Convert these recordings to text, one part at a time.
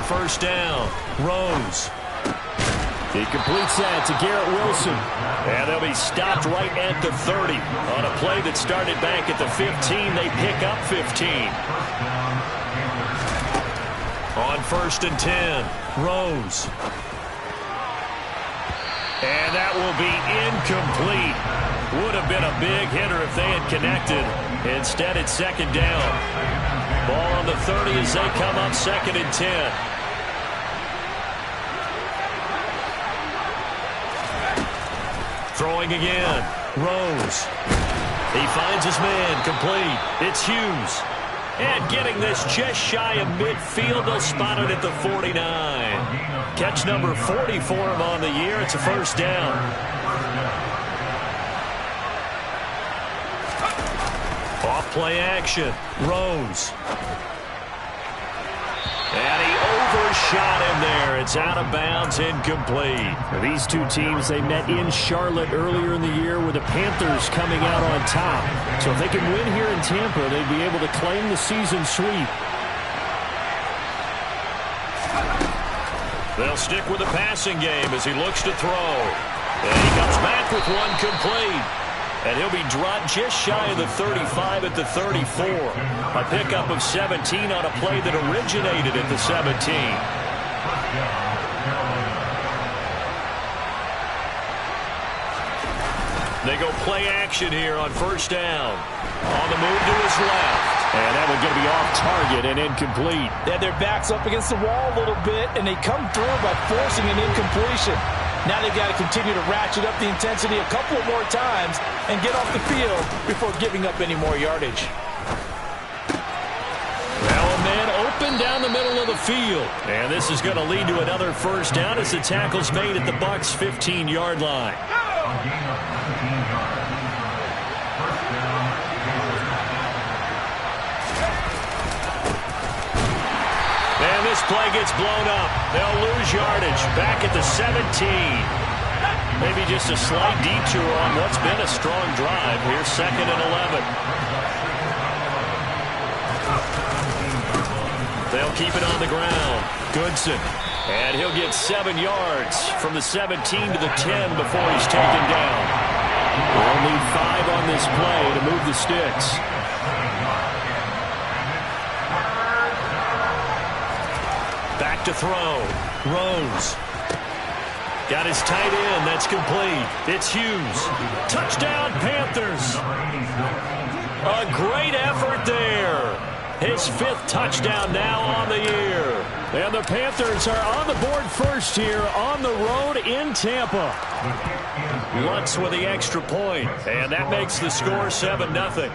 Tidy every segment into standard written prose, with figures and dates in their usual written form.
first down. Rose. He completes that to Garrett Wilson. And they'll be stopped right at the 30. On a play that started back at the 15, they pick up 15. On 1st and 10, Rose. And that will be incomplete. Would have been a big hitter if they had connected. Instead, it's 2nd down. Ball on the 30 as they come up 2nd and 10. Throwing again. Rose. He finds his man. Complete. It's Hughes. And getting this just shy of midfield. They'll spot it at the 49. Catch number 40 for him on the year. It's a first down. Off play action. Rose. And he overshot him there. It's out of bounds, incomplete. These two teams, they met in Charlotte earlier in the year with the Panthers coming out on top. So if they can win here in Tampa, they'd be able to claim the season sweep. They'll stick with the passing game as he looks to throw. And he comes back with one complete. And he'll be dropped just shy of the 35 at the 34. A pickup of 17 on a play that originated at the 17. They go play action here on first down. On the move to his left. And that one going to be off target and incomplete. They had their backs up against the wall a little bit, and they come through by forcing an incompletion. Now they've got to continue to ratchet up the intensity a couple more times and get off the field before giving up any more yardage. Now a man open down the middle of the field. And this is going to lead to another first down as the tackle's made at the Bucs' 15-yard line. And this play gets blown up. They'll lose yardage back at the 17. Maybe just a slight detour on what's been a strong drive. Here's 2nd and 11. They'll keep it on the ground. Goodson. And he'll get 7 yards from the 17 to the 10 before he's taken down. They'll need 5 on this play to move the sticks. Back to throw. Rose. Got his tight end. That's complete. It's Hughes. Touchdown, Panthers. A great effort there. His 5th touchdown now on the year. And the Panthers are on the board first here on the road in Tampa. Lutz with the extra point. And that makes the score 7-0.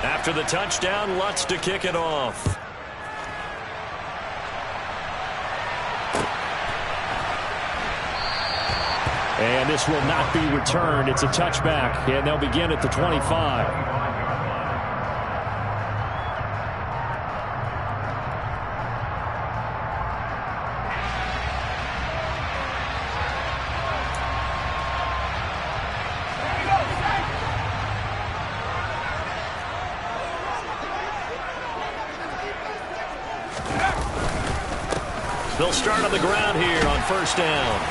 After the touchdown, Lutz to kick it off. And this will not be returned. It's a touchback, and they'll begin at the 25. They'll start on the ground here on first down.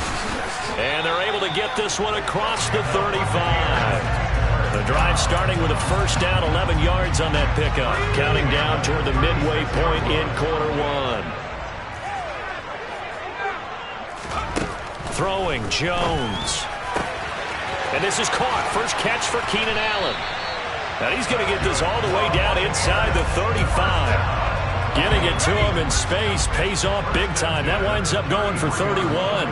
And they're able to get this one across the 35. The drive starting with a first down, 11 yards on that pickup. Counting down toward the midway point in quarter one. Throwing, Jones. And this is caught. First catch for Keenan Allen. Now he's going to get this all the way down inside the 35. Getting it to him in space pays off big time. That winds up going for 31.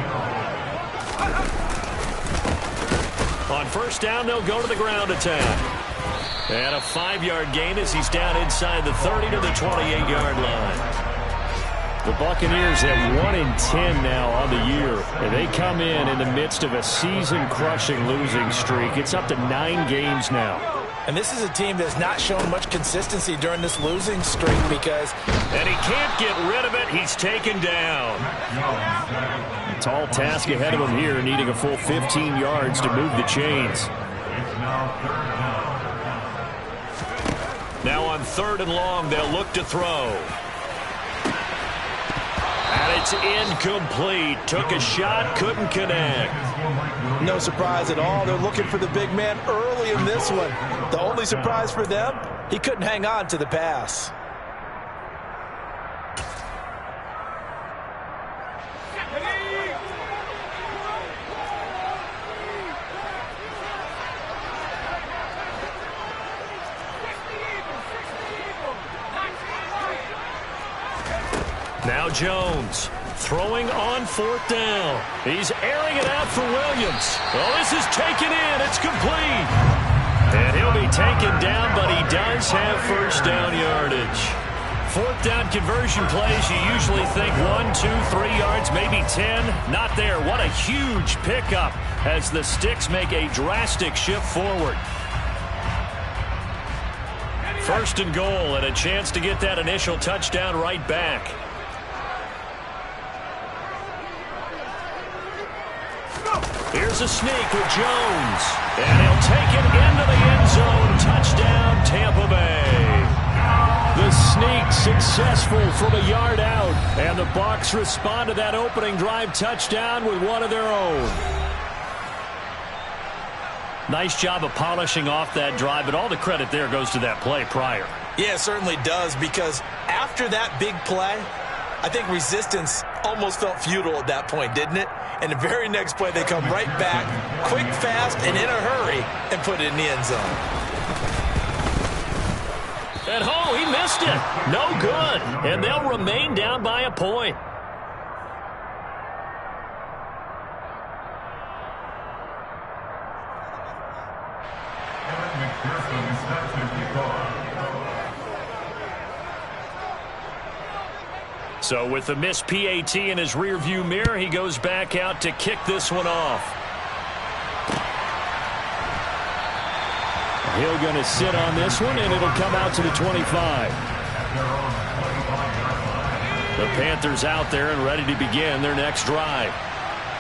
On first down, they'll go to the ground attack. And a 5-yard gain as he's down inside the 30 to the 28-yard line. The Buccaneers have 1-10 now on the year. And they come in the midst of a season-crushing losing streak. It's up to 9 games now. And this is a team that's not shown much consistency during this losing streak because... And he can't get rid of it. He's taken down. A tall task ahead of him here, needing a full 15 yards to move the chains. Now on 3rd and long, they'll look to throw. And it's incomplete. Took a shot, couldn't connect. No surprise at all. They're looking for the big man early in this one. The only surprise for them, he couldn't hang on to the pass. Now Jones throwing on 4th down. He's airing it out for Williams. Oh, this is taken in. It's complete. And he'll be taken down, but he does have 1st down yardage. 4th down conversion plays, you usually think 1, 2, 3 yards, maybe 10. Not there. What a huge pickup as the Sticks make a drastic shift forward. 1st and goal and a chance to get that initial touchdown right back. Here's a sneak with Jones. And he'll take it into the end zone. Touchdown, Tampa Bay. The sneak successful from a yard out. And the Bucs respond to that opening drive touchdown with one of their own. Nice job of polishing off that drive, but all the credit there goes to that play prior. Yeah, it certainly does, because after that big play, I think resistance almost felt futile at that point, didn't it? And the very next play, they come right back, quick, fast, and in a hurry, and put it in the end zone. And he missed it. No good. And they'll remain down by a point. So with the missed PAT in his rearview mirror, he goes back out to kick this one off. He'll going to sit on this one, and it'll come out to the 25. The Panthers out there and ready to begin their next drive.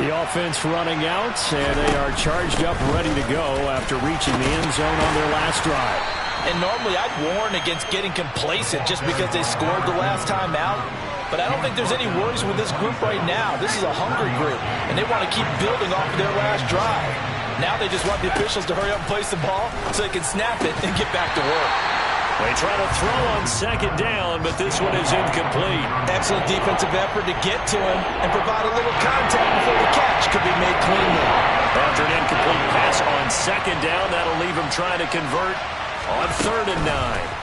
The offense running out, and they are charged up, ready to go after reaching the end zone on their last drive. And normally I'd warn against getting complacent just because they scored the last time out. But I don't think there's any worries with this group right now. This is a hungry group, and they want to keep building off of their last drive. Now they just want the officials to hurry up and place the ball so they can snap it and get back to work. They try to throw on 2nd down, but this one is incomplete. Excellent defensive effort to get to him and provide a little contact before the catch could be made cleanly. After an incomplete pass on 2nd down, that'll leave him trying to convert on 3rd and 9.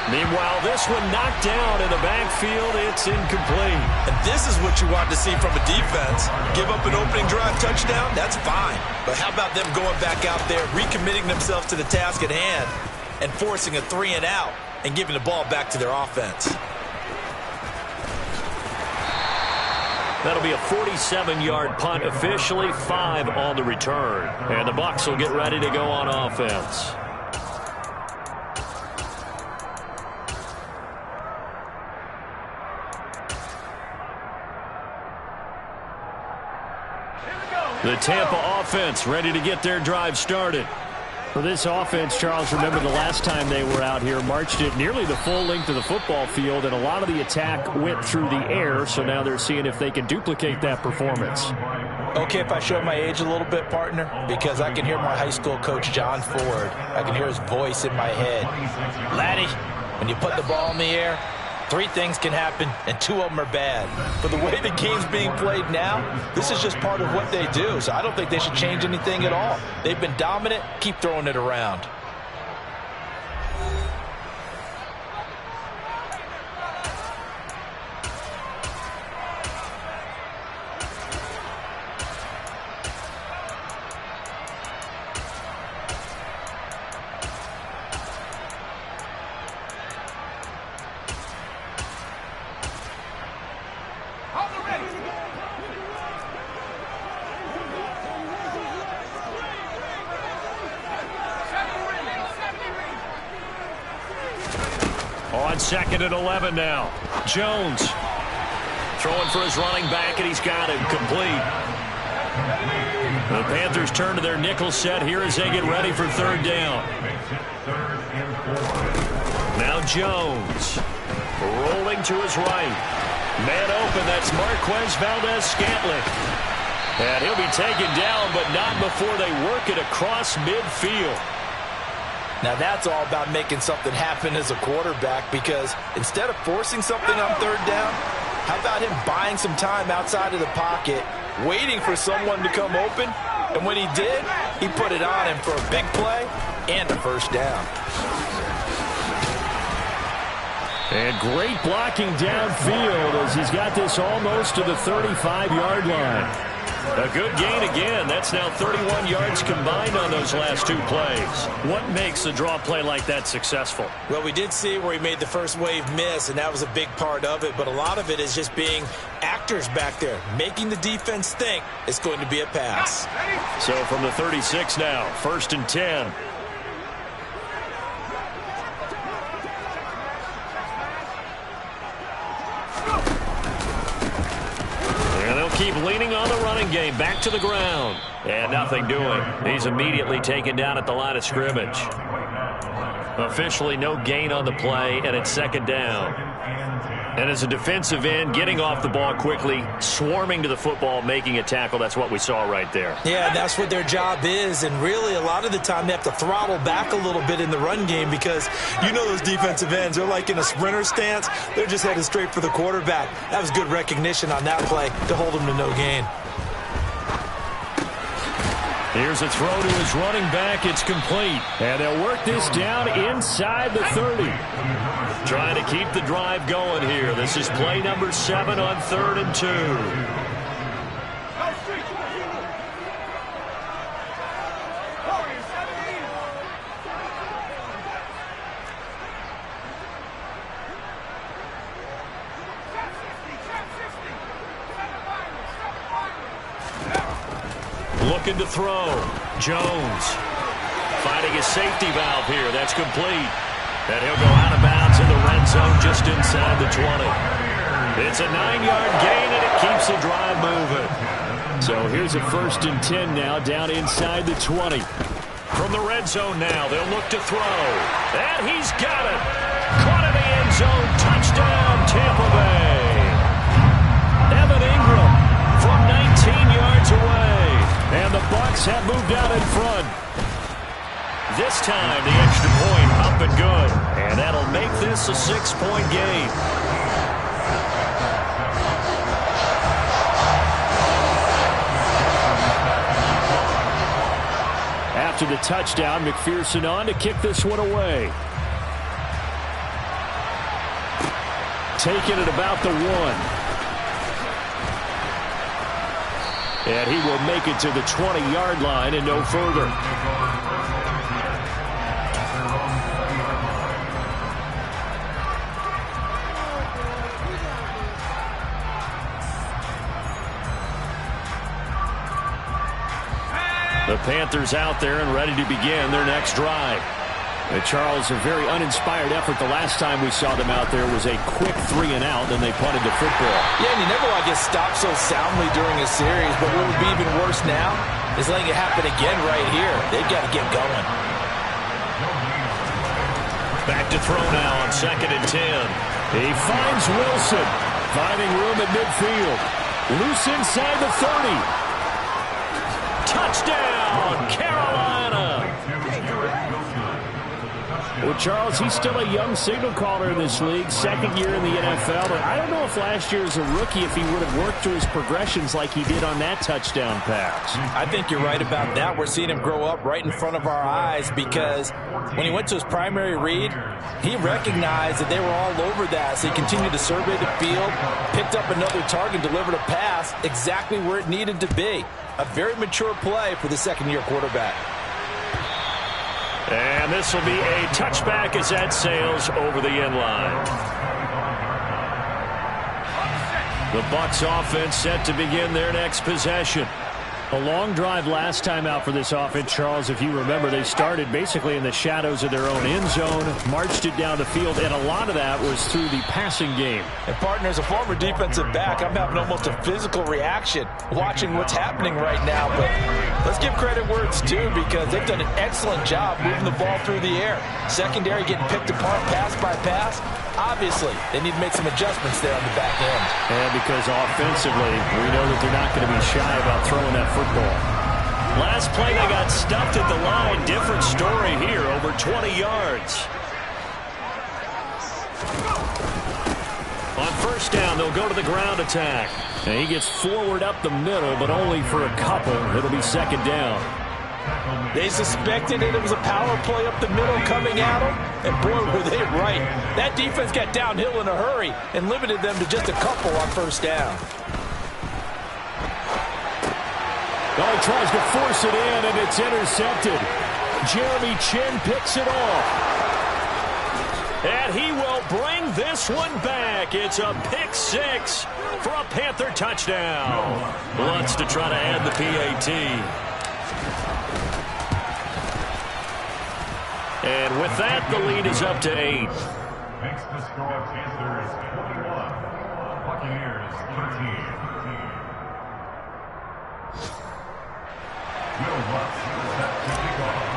Meanwhile, this one knocked down in the backfield. It's incomplete. And this is what you want to see from a defense. Give up an opening drive touchdown, that's fine. But how about them going back out there, recommitting themselves to the task at hand, and forcing a 3-and-out and giving the ball back to their offense? That'll be a 47-yard punt, officially 5 on the return. And the Bucs will get ready to go on offense. The Tampa offense ready to get their drive started. For this offense, Charles, remember the last time they were out here, marched it nearly the full length of the football field, and a lot of the attack went through the air, so now they're seeing if they can duplicate that performance. Okay, if I show my age a little bit, partner, because I can hear my high school coach, John Ford. I can hear his voice in my head. Laddie, when you put the ball in the air, 3 things can happen, and 2 of them are bad. But the way the game's being played now, this is just part of what they do. So I don't think they should change anything at all. They've been dominant. Keep throwing it around. On 2nd and 11 now. Jones throwing for his running back, and he's got him complete. The Panthers turn to their nickel set here as they get ready for third down. Now Jones rolling to his right. Man open, that's Marquez Valdez-Scantling. And he'll be taken down, but not before they work it across midfield. Now that's all about making something happen as a quarterback, because instead of forcing something on third down, how about him buying some time outside of the pocket, waiting for someone to come open, and when he did, he put it on him for a big play and a first down. And great blocking downfield as he's got this almost to the 35-yard line. A good gain again. That's now 31 yards combined on those last two plays. What makes a draw play like that successful? Well, we did see where he made the first wave miss, and that was a big part of it. But a lot of it is just being actors back there, making the defense think it's going to be a pass. So from the 36 now, 1st and 10. Keep leaning on the running game. Back to the ground. And nothing doing. He's immediately taken down at the line of scrimmage. Officially no gain on the play, and it's second down. And as a defensive end, getting off the ball quickly, swarming to the football, making a tackle. That's what we saw right there. Yeah, that's what their job is. And really, a lot of the time, they have to throttle back a little bit in the run game, because you know those defensive ends, they're like in a sprinter stance. They're just headed straight for the quarterback. That was good recognition on that play to hold him to no gain. Here's a throw to his running back. It's complete. And they'll work this down inside the 30. Trying to keep the drive going here. This is play number 7 on 3rd and 2. Looking to throw. Jones finding his safety valve here. That's complete. And he'll go out of bounds in the red zone just inside the 20. It's a 9-yard gain, and it keeps the drive moving. So here's a 1st and 10 now, down inside the 20. From the red zone now, they'll look to throw. And he's got it. Caught in the end zone. Touchdown, Tampa Bay. Evan Ingram from 19 yards away. And the Bucs have moved out in front. This time, the extra point up and good. And that'll make this a 6-point game. After the touchdown, McPherson on to kick this one away. Taking it about the 1. And he will make it to the 20-yard line and no further. The Panthers out there and ready to begin their next drive. And Charles, a very uninspired effort. The last time we saw them out there was a quick 3-and-out, then they punted the football. Yeah, and you never want to get stopped so soundly during a series, but what would be even worse now is letting it happen again right here. They've got to get going. Back to throw now on 2nd and 10. He finds Wilson, finding room at midfield. Loose inside the 30. Touchdown, Carolina. Well, Charles, he's still a young signal caller in this league, second year in the NFL. But I don't know if last year as a rookie, if he would have worked through his progressions like he did on that touchdown pass. I think you're right about that. We're seeing him grow up right in front of our eyes, because when he went to his primary read, he recognized that they were all over that. So he continued to survey the field, picked up another target, delivered a pass exactly where it needed to be. A very mature play for the second-year quarterback. And this will be a touchback as that sails over the end line. The Bucs offense set to begin their next possession. A long drive last time out for this offense, Charles. If you remember, they started basically in the shadows of their own end zone, marched it down the field, and a lot of that was through the passing game. And, partner, as a former defensive back, I'm having almost a physical reaction watching what's happening right now. But let's give credit where it's due, because they've done an excellent job moving the ball through the air. Secondary getting picked apart pass by pass. Obviously, they need to make some adjustments there on the back end. And because offensively, we know that they're not going to be shy about throwing that football. Last play, they got stuffed at the line. Different story here, over 20 yards. On first down, they'll go to the ground attack. And he gets forward up the middle, but only for a couple. It'll be second down. They suspected it was a power play up the middle coming at them, and boy, were they right. That defense got downhill in a hurry and limited them to just a couple on first down. Oh, he tries to force it in, and it's intercepted. Jeremy Chin picks it off. And he will bring this one back. It's a pick six for a Panther touchdown. Wants to try to add the PAT. And with that, the lead is up to 8. Makes the score Panthers 21, Buccaneers 13. Will Lutz set to kick off.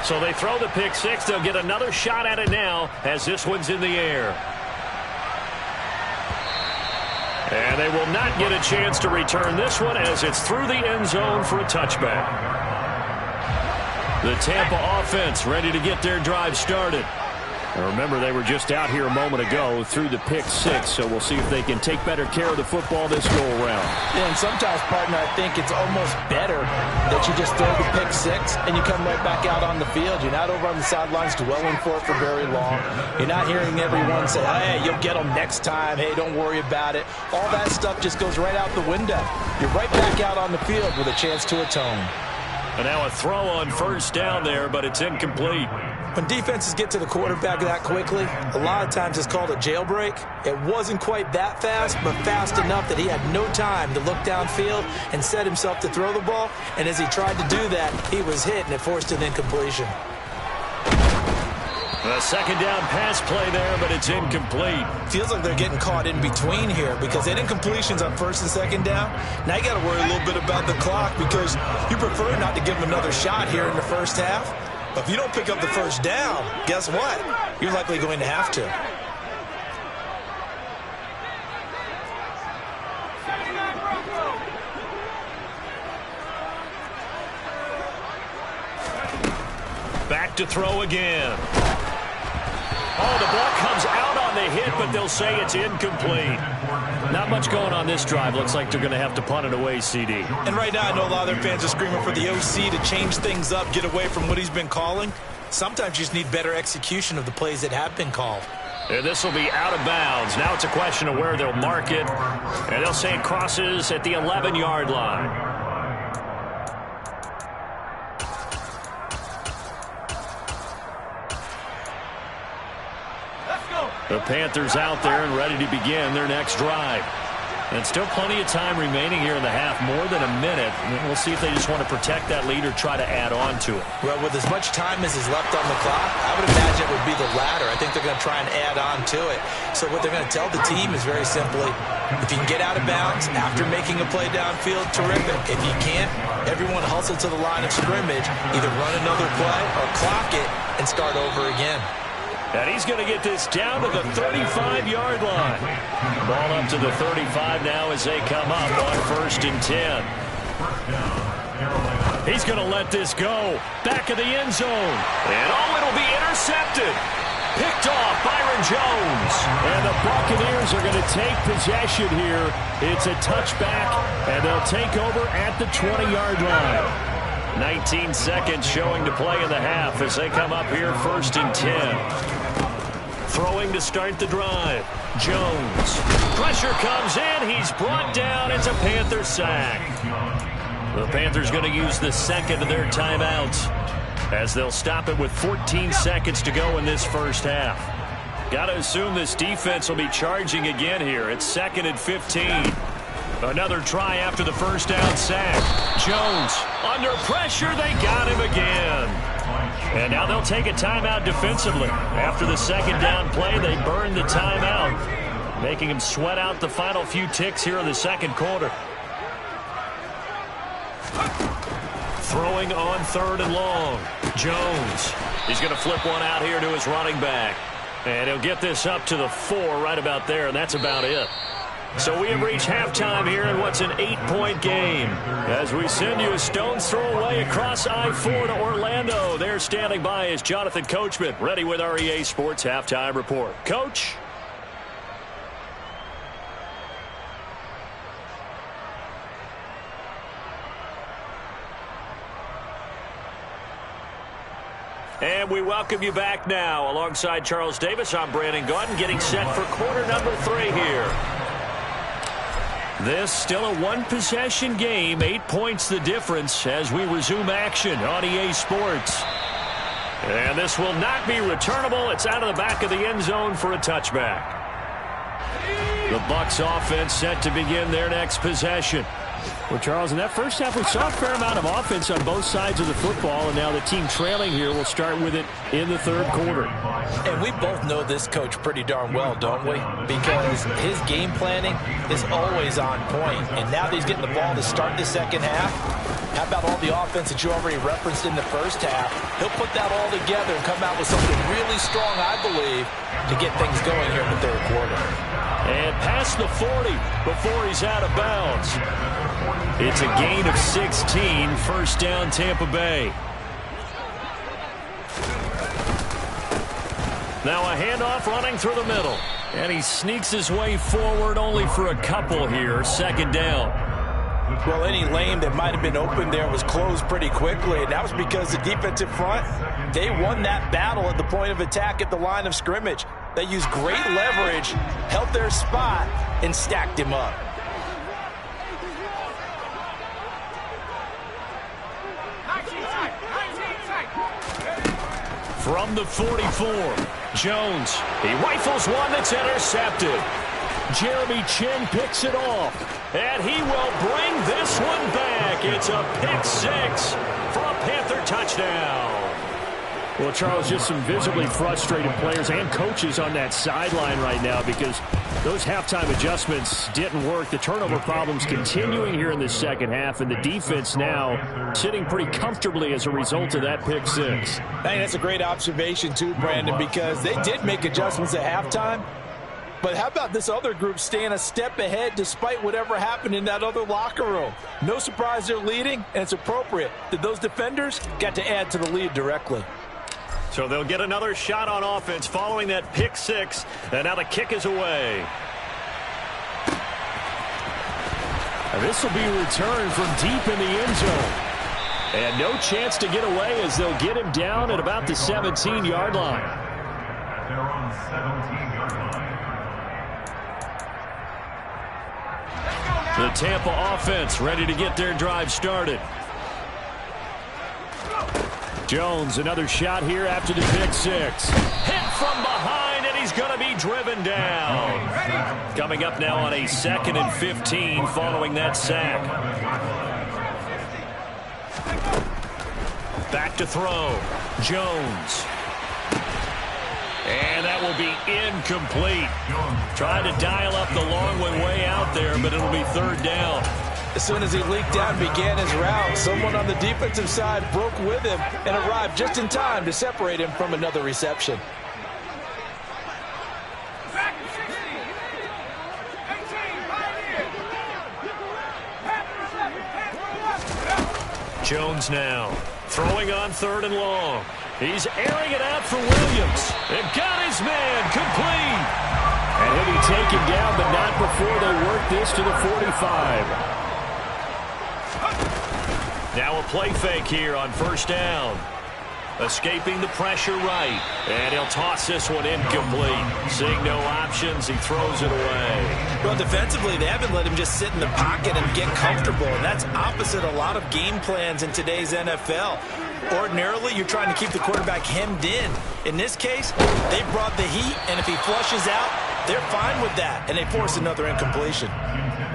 So they throw the pick six. They'll get another shot at it now as this one's in the air. And they will not get a chance to return this one as it's through the end zone for a touchback. The Tampa offense ready to get their drive started. And remember, they were just out here a moment ago through the pick six, so we'll see if they can take better care of the football this go-around. Yeah, and sometimes, partner, I think it's almost better that you just throw the pick six and you come right back out on the field. You're not over on the sidelines dwelling for it for very long. You're not hearing everyone say, hey, you'll get them next time. Hey, don't worry about it. All that stuff just goes right out the window. You're right back out on the field with a chance to atone. And now a throw on first down there, but it's incomplete. When defenses get to the quarterback that quickly, a lot of times it's called a jailbreak. It wasn't quite that fast, but fast enough that he had no time to look downfield and set himself to throw the ball. And as he tried to do that, he was hit, and it forced an incompletion. A second down pass play there, but it's incomplete. Feels like they're getting caught in between here because that incompletion's on first and second down. Now you got to worry a little bit about the clock because you prefer not to give them another shot here in the first half. But if you don't pick up the first down, guess what? You're likely going to have to. Back to throw again. Oh, the ball comes out on the hit, but they'll say it's incomplete. Not much going on this drive. Looks like they're going to have to punt it away, CD. And right now, I know a lot of their fans are screaming for the OC to change things up, get away from what he's been calling. Sometimes you just need better execution of the plays that have been called. And this will be out of bounds. Now it's a question of where they'll mark it. And they'll say it crosses at the 11-yard line. The Panthers out there and ready to begin their next drive. And still plenty of time remaining here in the half, more than a minute. We'll see if they just want to protect that lead or try to add on to it. Well, with as much time as is left on the clock, I would imagine it would be the latter. I think they're going to try and add on to it. So what they're going to tell the team is very simply, if you can get out of bounds after making a play downfield, terrific. If you can't, everyone hustle to the line of scrimmage, either run another play or clock it and start over again. And he's going to get this down to the 35-yard line. Ball up to the 35 now as they come up on 1st and 10. He's going to let this go. Back of the end zone. And it'll be intercepted. Picked off Byron Jones. And the Buccaneers are going to take possession here. It's a touchback, and they'll take over at the 20-yard line. 19 seconds showing to play in the half as they come up here 1st and 10. Throwing to start the drive. Jones. Pressure comes in. He's brought down. It's a Panther sack. The Panthers going to use the second of their timeouts as they'll stop it with 14 seconds to go in this first half. Got to assume this defense will be charging again here. It's 2nd and 15. Another try after the first down sack. Jones under pressure. They got him again. And now they'll take a timeout defensively. After the second down play, they burned the timeout, making him sweat out the final few ticks here in the second quarter. Throwing on 3rd and long. Jones. He's going to flip one out here to his running back. And he'll get this up to the 4 right about there, and that's about it. So we have reached halftime here in what's an 8-point game. As we send you a stone's throw away across I-4 to Orlando. There standing by is Jonathan Coachman, ready with our EA Sports Halftime Report. Coach? And we welcome you back now. Alongside Charles Davis, I'm Brandon Gaudin, getting set for quarter number 3 here. This still a one-possession game, 8 points the difference as we resume action on EA Sports. And this will not be returnable. It's out of the back of the end zone for a touchback. The Bucs offense set to begin their next possession. Well, Charles, in that first half, we saw a fair amount of offense on both sides of the football, and now the team trailing here will start with it in the third quarter. And we both know this coach pretty darn well, don't we? Because his game planning is always on point. And now that he's getting the ball to start the second half, how about all the offense that you already referenced in the first half? He'll put that all together and come out with something really strong, I believe, to get things going here in the third quarter. And past the 40 before he's out of bounds. It's a gain of 16, first down Tampa Bay. Now a handoff running through the middle. And he sneaks his way forward only for a couple here, second down. Well, any lane that might have been open there was closed pretty quickly, and that was because the defensive front, they won that battle at the point of attack at the line of scrimmage. They used great leverage, held their spot, and stacked him up. From the 44, Jones. He rifles one that's intercepted. Jeremy Chin picks it off, and he will bring this one back. It's a pick 6 for a Panther touchdown. Well, Charles, just some visibly frustrated players and coaches on that sideline right now because those halftime adjustments didn't work. The turnover problems continuing here in the second half, and the defense now sitting pretty comfortably as a result of that pick 6. Hey, that's a great observation too, Brandon, because they did make adjustments at halftime. But how about this other group staying a step ahead despite whatever happened in that other locker room? No surprise they're leading, and it's appropriate that those defenders got to add to the lead directly. So they'll get another shot on offense following that pick 6, and now the kick is away. And this will be returned from deep in the end zone. And no chance to get away as they'll get him down at about the 17-yard line. They're on 17-yard line. The Tampa offense ready to get their drive started. Jones, another shot here after the pick 6. Hit from behind, and he's going to be driven down. Coming up now on a 2nd and 15 following that sack. Back to throw. Jones. And that will be incomplete. Trying to dial up the long one way out there, but it'll be third down. As soon as he leaked out and began his route, someone on the defensive side broke with him and arrived just in time to separate him from another reception. Jones now throwing on 3rd and long. He's airing it out for Williams. And got his man complete. And he'll be taken down, but not before they work this to the 45. Now a play fake here on first down. Escaping the pressure right. And he'll toss this one incomplete. Seeing no options, he throws it away. Well, defensively, they haven't let him just sit in the pocket and get comfortable. And that's opposite a lot of game plans in today's NFL. Ordinarily, you're trying to keep the quarterback hemmed in. In this case, they brought the heat, and if he flushes out, they're fine with that, and they force another incompletion.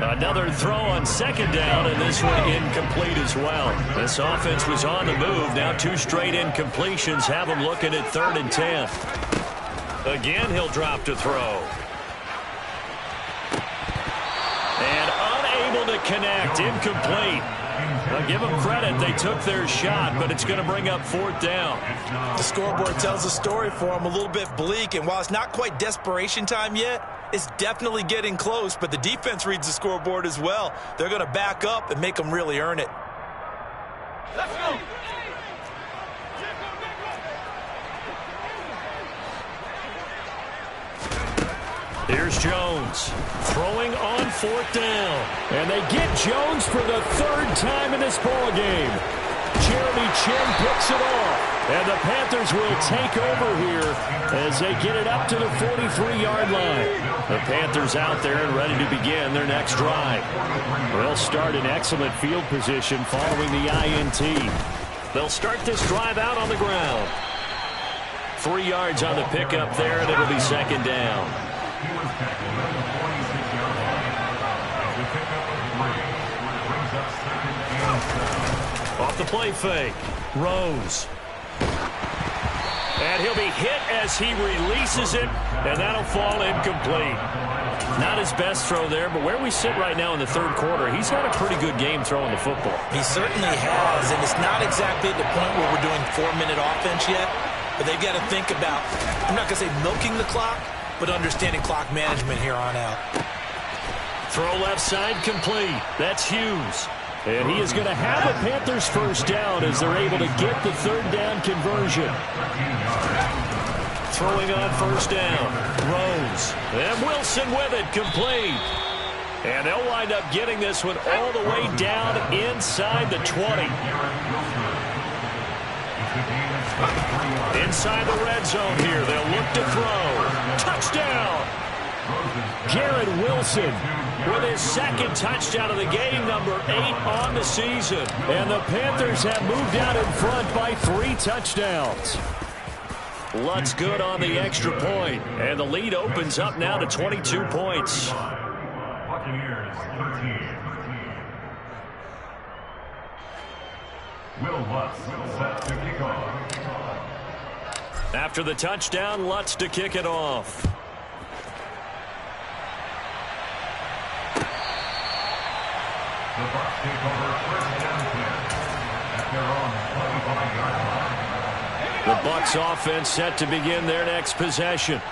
Another throw on second down, and this one incomplete as well. This offense was on the move. Now 2 straight incompletions have them looking at 3rd and 10. Again, he'll drop to throw. And unable to connect. Incomplete. Now give them credit. They took their shot, but it's going to bring up 4th down. The scoreboard tells a story for them, a little bit bleak, and while it's not quite desperation time yet, it's definitely getting close, but the defense reads the scoreboard as well. They're going to back up and make them really earn it. Let's go. Here's Jones throwing on 4th down. And they get Jones for the 3rd time in this ball game. Jeremy Chin picks it off. And the Panthers will take over here as they get it up to the 43-yard line. The Panthers out there and ready to begin their next drive. They'll start in excellent field position following the INT. They'll start this drive out on the ground. 3 yards on the pickup there, and it'll be 2nd down. He was tackled at the 46-yard line. As we pick up a 3, which brings up 2nd and 7. Off the play fake, Rose. And he'll be hit as he releases it, and that'll fall incomplete. Not his best throw there, but where we sit right now in the 3rd quarter, he's had a pretty good game throwing the football. He certainly has, and it's not exactly at the point where we're doing 4-minute offense yet, but they've got to think about, I'm not going to say milking the clock, but understanding clock management here on out. Throw left side complete. That's Hughes. And he is going to have a Panthers 1st down as they're able to get the 3rd down conversion. Throwing on 1st down. Rose. And Wilson with it. Complete. And they'll wind up getting this one all the way down inside the 20. Inside the red zone here. They'll look to throw. Touchdown. Garrett Wilson with his 2nd touchdown of the game, number 8 on the season. And the Panthers have moved out in front by 3 touchdowns. Lutz good on the extra point. And the lead opens up now to 22 points. Buccaneers 13. Will Lutz set to kick off. After the touchdown, Lutz to kick it off. The Bucs take over 1st and 10 at their own 25-yard line. The Bucs offense set to begin their next possession.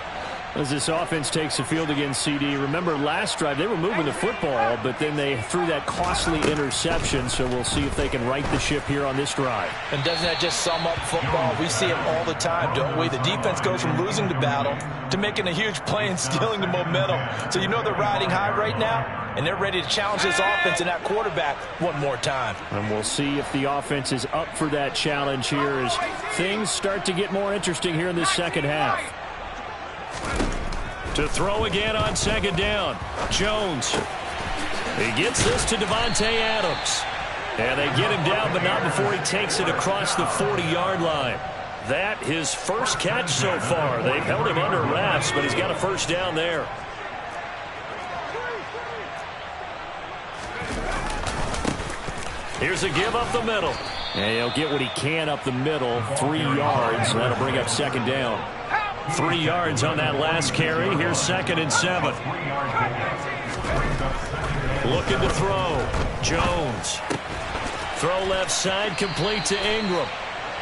As this offense takes the field against CD, remember last drive they were moving the football, but then they threw that costly interception, so we'll see if they can right the ship here on this drive. And doesn't that just sum up football? We see it all the time, don't we? The defense goes from losing the battle to making a huge play and stealing the momentum. So you know they're riding high right now, and they're ready to challenge this offense and that quarterback one more time. And we'll see if the offense is up for that challenge here as things start to get more interesting here in this 2nd half. To throw again on 2nd down. Jones. He gets this to Devontae Adams. And they get him down, but not before he takes it across the 40-yard line. That his 1st catch so far. They've held him under wraps, but he's got a 1st down there. Here's a give up the middle. And he'll get what he can up the middle, 3 yards. That'll bring up 2nd down. 3 yards on that last carry. Here's 2nd and 7. Looking to throw. Jones. Throw left side complete to Ingram.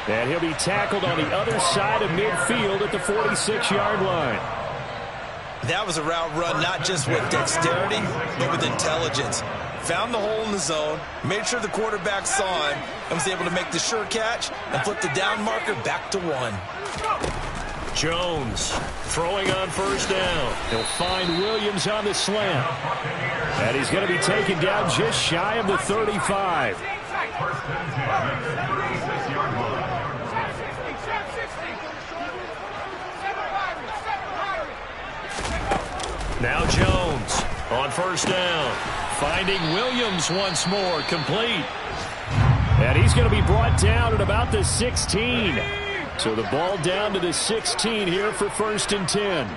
And he'll be tackled on the other side of midfield at the 46-yard line. That was a route run not just with dexterity, but with intelligence. Found the hole in the zone, made sure the quarterback saw him, and was able to make the sure catch and flip the down marker back to 1. Jones throwing on 1st down. He'll find Williams on the slant. And he's going to be taken down just shy of the 35. Now Jones on 1st down. Finding Williams once more, complete. And he's going to be brought down at about the 16. So the ball down to the 16 here for 1st and 10.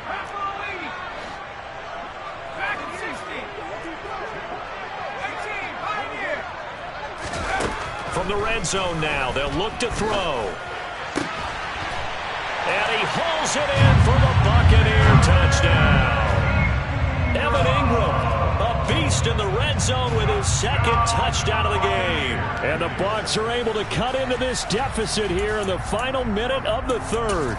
From the red zone now, they'll look to throw. And he hauls it in for the Buccaneer touchdown. Evan Ingram, a beast in the red zone with his 2nd touchdown of the game. And the Bucs are able to cut into this deficit here in the final minute of the 3rd.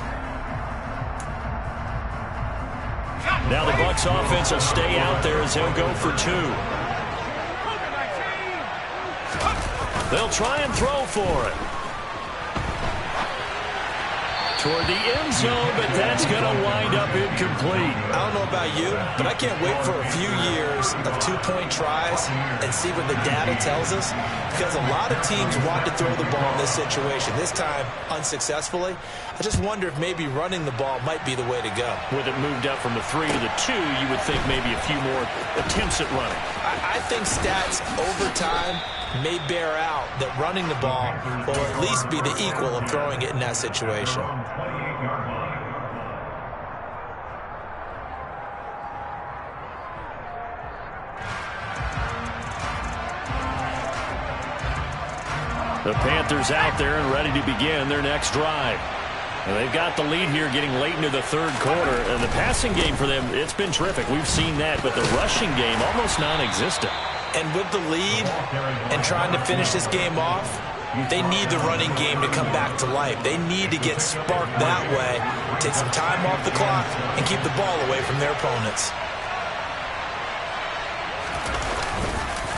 Now the Bucs offense will stay out there as they'll go for 2. They'll try and throw for it. Toward the end zone, but that's going to wind up incomplete. I don't know about you, but I can't wait for a few years of 2-point tries and see what the data tells us, because a lot of teams want to throw the ball in this situation. This time, unsuccessfully. I just wonder if maybe running the ball might be the way to go. With it moved up from the 3 to the 2, you would think maybe a few more attempts at running. I think stats over time may bear out that running the ball will at least be the equal of throwing it in that situation. The Panthers out there and ready to begin their next drive. And they've got the lead here getting late into the 3rd quarter. And the passing game for them, it's been terrific. We've seen that, but the rushing game almost non-existent. And with the lead and trying to finish this game off, they need the running game to come back to life. They need to get sparked that way, take some time off the clock, and keep the ball away from their opponents.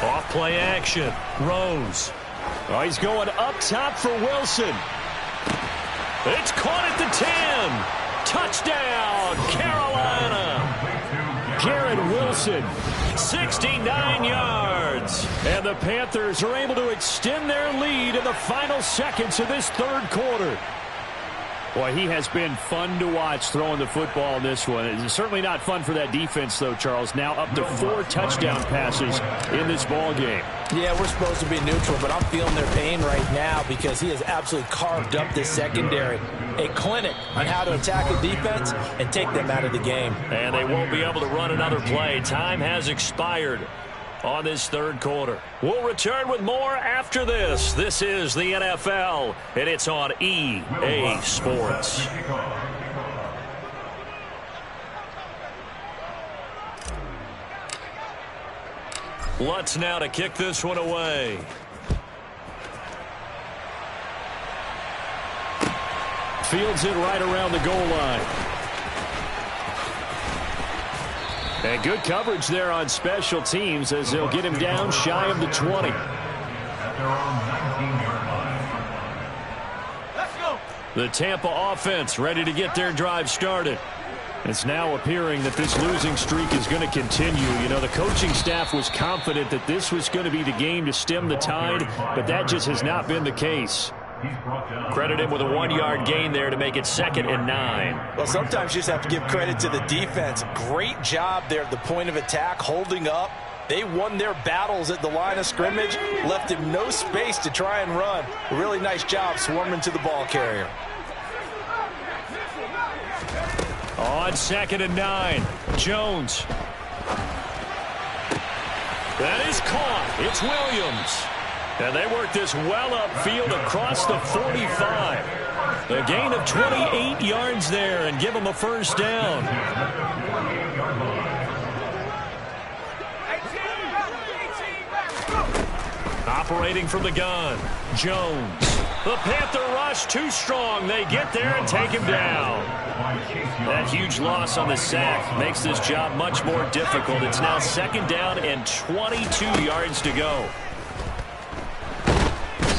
Off play action. Rose. Oh, he's going up top for Wilson. It's caught at the 10. Touchdown, Carolina. Garrett Wilson. 69 yards. And the Panthers are able to extend their lead in the final seconds of this 3rd quarter. Boy, he has been fun to watch throwing the football in this one. It's certainly not fun for that defense, though, Charles. Now up to 4 touchdown passes in this ball game. Yeah, we're supposed to be neutral, but I'm feeling their pain right now because he has absolutely carved up this secondary. A clinic on how to attack a defense and take them out of the game. And they won't be able to run another play. Time has expired on this 3rd quarter. We'll return with more after this. This is the NFL, and it's on EA Sports. Lutz now to kick this one away. Fields it right around the goal line. And good coverage there on special teams as they'll get him down shy of the 20. Let's go. The Tampa offense ready to get their drive started. It's now appearing that this losing streak is going to continue. You know, the coaching staff was confident that this was going to be the game to stem the tide, but that just has not been the case. Credit him with a 1-yard gain there to make it 2nd and 9. Well, sometimes you just have to give credit to the defense. Great job there at the point of attack, holding up. They won their battles at the line of scrimmage, left him no space to try and run. A really nice job swarming to the ball carrier. On 2nd and 9, Jones. That is caught. It's Williams. And they work this well upfield across the 45. A gain of 28 yards there and give them a 1st down. Operating from the gun, Jones. The Panther rush too strong. They get there and take him down. That huge loss on the sack makes this job much more difficult. It's now 2nd down and 22 yards to go.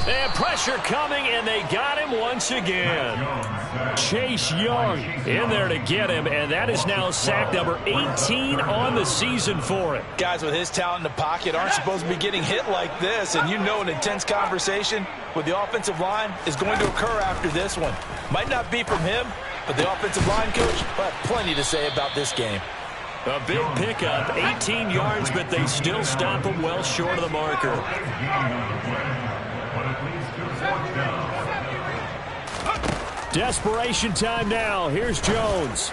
And pressure coming, and they got him once again. Chase Young in there to get him, and that is now sack number 18 on the season for him. Guys with his talent in the pocket aren't supposed to be getting hit like this, and you know an intense conversation with the offensive line is going to occur after this one. Might not be from him, but the offensive line coach will have plenty to say about this game. A big pickup, 18 yards, but they still stop him well short of the marker. Desperation time now. Here's Jones.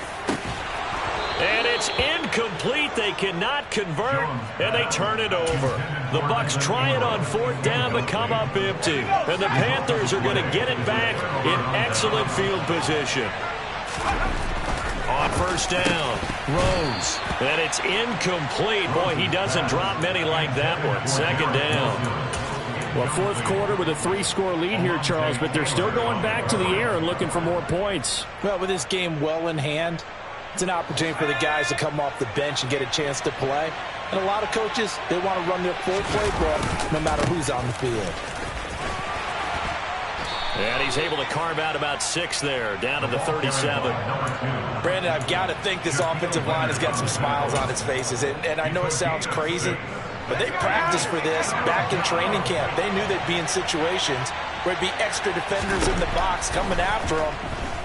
And it's incomplete. They cannot convert, and they turn it over. The Bucs try it on 4th down, but come up empty. And the Panthers are going to get it back in excellent field position. On 1st down, Rose. And it's incomplete. Boy, he doesn't drop many like that one. 2nd down. Well, 4th quarter with a 3-score lead here, Charles, but they're still going back to the air and looking for more points. Well, with this game well in hand, it's an opportunity for the guys to come off the bench and get a chance to play. And a lot of coaches, they want to run their full playbook no matter who's on the field. And he's able to carve out about 6 there, down to the 37. Brandon, I've got to think this offensive line has got some smiles on its faces. And I know it sounds crazy, but they practiced for this back in training camp. They knew they'd be in situations where it'd be extra defenders in the box coming after them,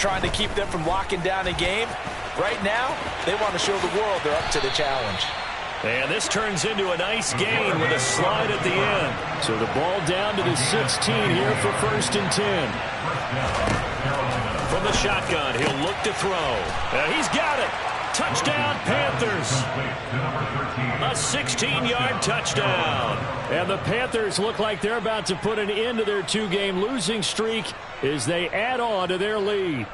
trying to keep them from locking down a game. Right now, they want to show the world they're up to the challenge. And this turns into a nice gain with a slide at the end. So the ball down to the 16 here for 1st and 10. From the shotgun, he'll look to throw. And he's got it. Touchdown, Panthers. A 16-yard touchdown. And the Panthers look like they're about to put an end to their 2-game losing streak as they add on to their lead.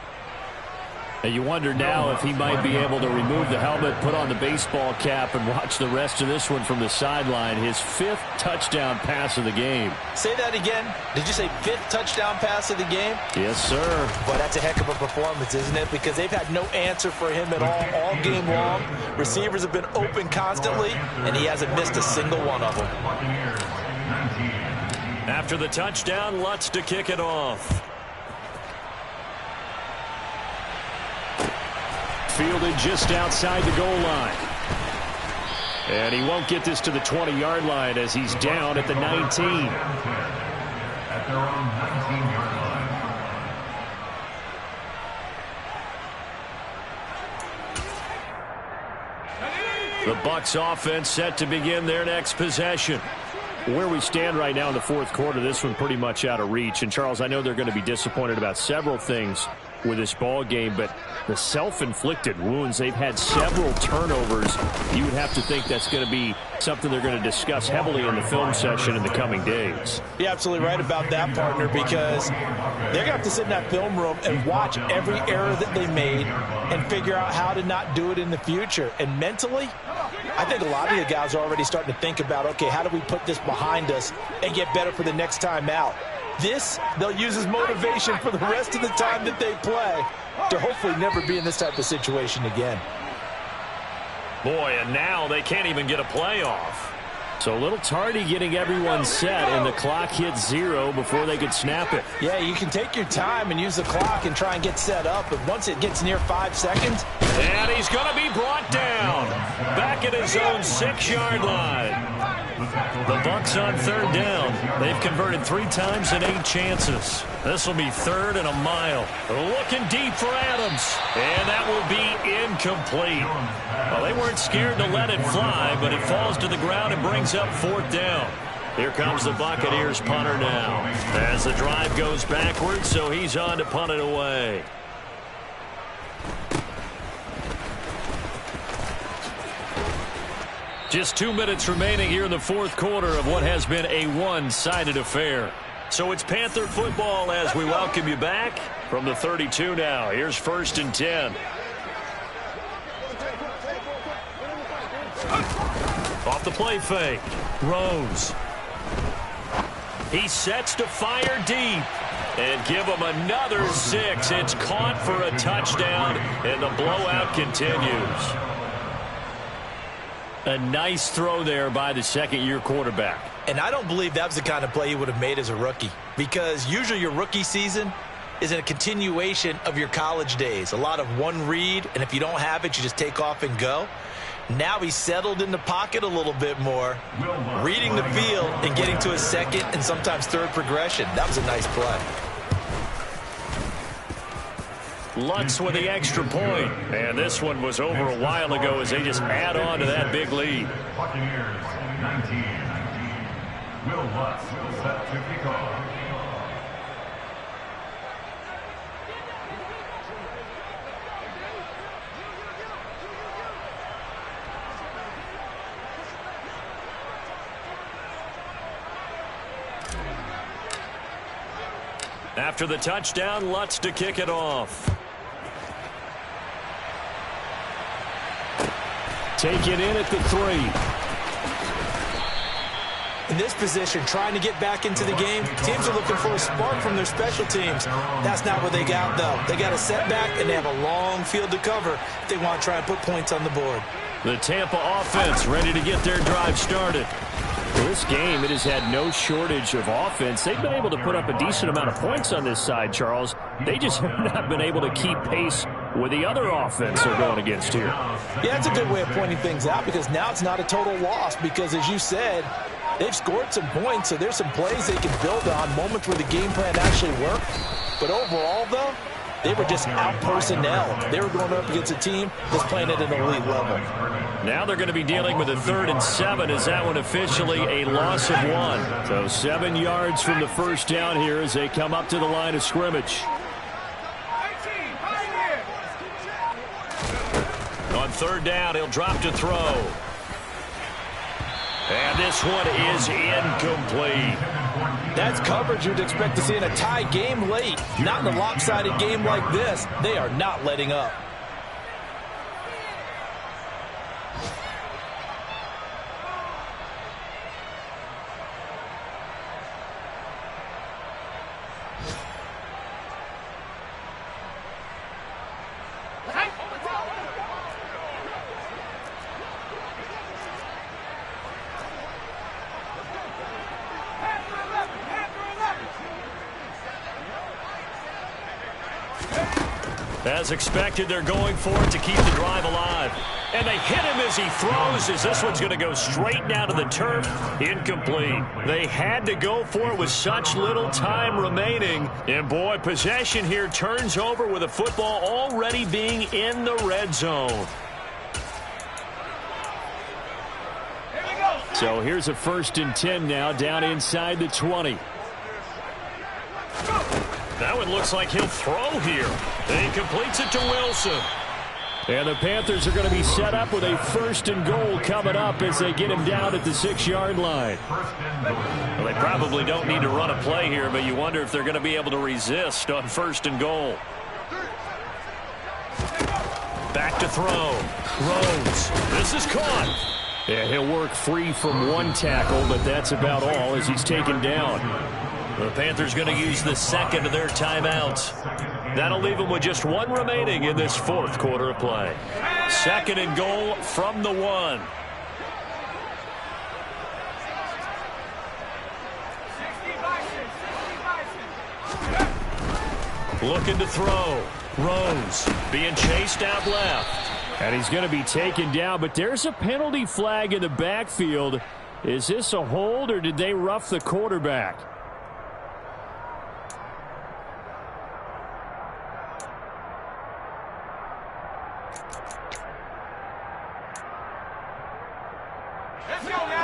And you wonder now if he might be able to remove the helmet, put on the baseball cap, and watch the rest of this one from the sideline. His 5th touchdown pass of the game. Say that again. Did you say 5th touchdown pass of the game? Yes, sir. Boy, that's a heck of a performance, isn't it? Because they've had no answer for him at all game long. Receivers have been open constantly, and he hasn't missed a single one of them. After the touchdown, Lutz to kick it off. Fielded just outside the goal line. And he won't get this to the 20-yard line as he's down at the 19. At their own 19-yard line. The Bucs offense set to begin their next possession. Where we stand right now in the 4th quarter, this one pretty much out of reach. And, Charles, I know they're going to be disappointed about several things with this ball game, but the self-inflicted wounds, they've had several turnovers. You would have to think that's going to be something they're going to discuss heavily in the film session in the coming days. You're absolutely right about that, partner, because they're going to have to sit in that film room and watch every error that they made and figure out how to not do it in the future. And mentally, I think a lot of the guys are already starting to think about, okay, how do we put this behind us and get better for the next time out? This, they'll use as motivation for the rest of the time that they play to hopefully never be in this type of situation again. Boy, and now they can't even get a play off. So a little tardy getting everyone set, and the clock hits 0 before they could snap it. Yeah, you can take your time and use the clock and try and get set up, but once it gets near 5 seconds... And he's going to be brought down. Back at his own 6-yard line. The Bucs on 3rd down. They've converted 3 times and 8 chances. This will be 3rd and a mile. Looking deep for Adams. And that will be incomplete. Well, they weren't scared to let it fly, but it falls to the ground and brings up 4th down. Here comes the Buccaneers punter now. As the drive goes backwards, so he's on to punt it away. Just 2 minutes remaining here in the 4th quarter of what has been a one-sided affair. So it's Panther football as we welcome you back from the 32 now. Here's 1st and 10. Off the play fake. Rose. He sets to fire deep. And give him another 6. It's caught for a touchdown, and the blowout continues. A nice throw there by the 2nd-year quarterback. And I don't believe that was the kind of play he would have made as a rookie, because usually your rookie season is a continuation of your college days. A lot of one read, and if you don't have it, you just take off and go. Now he's settled in the pocket a little bit more, reading the field and getting to a 2nd and sometimes 3rd progression. That was a nice play. Lutz with the extra point. And this one was over a while ago as they just add on to that big lead. Buccaneers 19. Will Lutz set to kick off. After the touchdown, Lutz to kick it off. Take it in at the 3. In this position, trying to get back into the game, teams are looking for a spark from their special teams. That's not what they got, though. They got a setback, and they have a long field to cover if they want to try and put points on the board. The Tampa offense ready to get their drive started. Well, this game, it has had no shortage of offense. They've been able to put up a decent amount of points on this side, Charles. They just have not been able to keep pace with the other offense they're going against here. Yeah, it's a good way of pointing things out because now it's not a total loss because, as you said, they've scored some points, so there's some plays they can build on, moments where the game plan actually worked. But overall, though, they were just out-personnel. They were going up against a team that's playing at an elite level. Now they're going to be dealing with a 3rd and 7 as that one officially a loss of 1. So 7 yards from the first down here as they come up to the line of scrimmage. On 3rd down, he'll drop to throw. And this one is incomplete. That's coverage you'd expect to see in a tie game late. Not in a lopsided game like this. They are not letting up. As expected, they're going for it to keep the drive alive. And they hit him as he throws, as this one's going to go straight down to the turf. Incomplete. They had to go for it with such little time remaining. And, boy, possession here turns over with the football already being in the red zone. So here's a 1st and 10 now down inside the 20. That one looks like he'll throw here. And he completes it to Wilson. And the Panthers are going to be set up with a 1st and goal coming up as they get him down at the 6-yard line. Well, they probably don't need to run a play here, but you wonder if they're going to be able to resist on 1st and goal. Back to throw. Rhodes. This is caught. Yeah, he'll work free from 1 tackle, but that's about all as he's taken down. The Panthers going to use the 2nd of their timeouts. That'll leave them with just 1 remaining in this 4th quarter of play. 2nd and goal from the 1. Looking to throw. Rose being chased out left. And he's going to be taken down, but there's a penalty flag in the backfield. Is this a hold or did they rough the quarterback?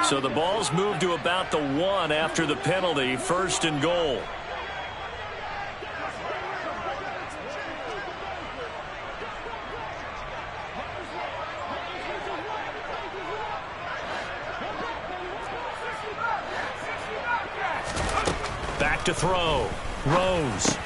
So the ball's moved to about the 1 after the penalty. 1st and goal. Back to throw. Rose.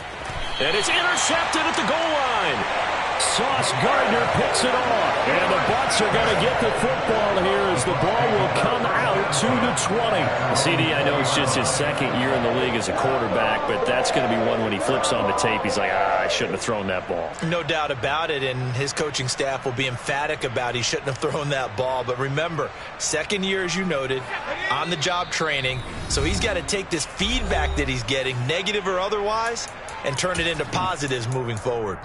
And it's intercepted at the goal line. Sauce Gardner picks it off. And the Bucs are going to get the football here as the ball will come out to the 20. CD, I know it's just his 2nd year in the league as a quarterback, but that's going to be one when he flips on the tape. He's like, I shouldn't have thrown that ball. No doubt about it, and his coaching staff will be emphatic about he shouldn't have thrown that ball. But remember, 2nd year, as you noted, on-the-job training. So he's got to take this feedback that he's getting, negative or otherwise, and turn it into positives moving forward.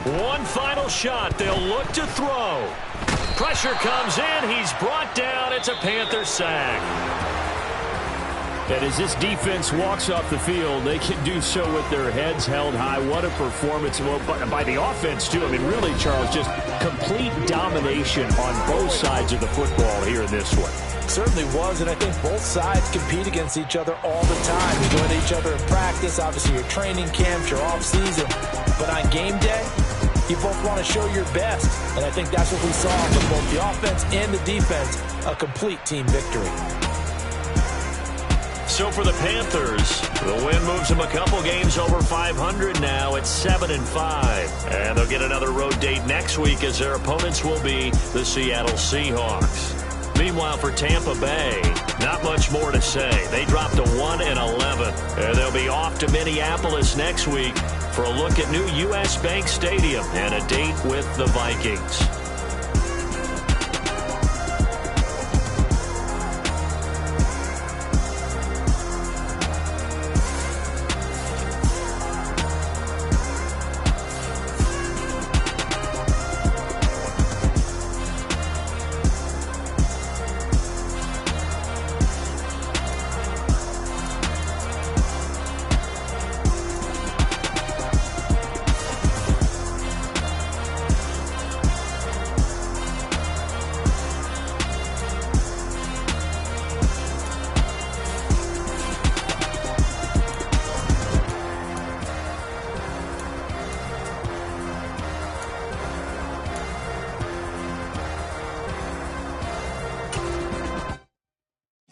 One final shot. They'll look to throw. Pressure comes in. He's brought down. It's a Panther sack. And as this defense walks off the field, they can do so with their heads held high. What a performance. Well, by the offense, too. I mean, really, Charles, just complete domination on both sides of the football here in this one. Certainly was, and I think both sides compete against each other all the time. You go into each other in practice, obviously your training camps, your off-season. But on game day, you both want to show your best. And I think that's what we saw from both the offense and the defense, a complete team victory. So for the Panthers, the win moves them a couple games over 500 now at 7-5. And they'll get another road date next week as their opponents will be the Seattle Seahawks. Meanwhile, for Tampa Bay, not much more to say. They dropped to 1-11. And they'll be off to Minneapolis next week for a look at new U.S. Bank Stadium and a date with the Vikings.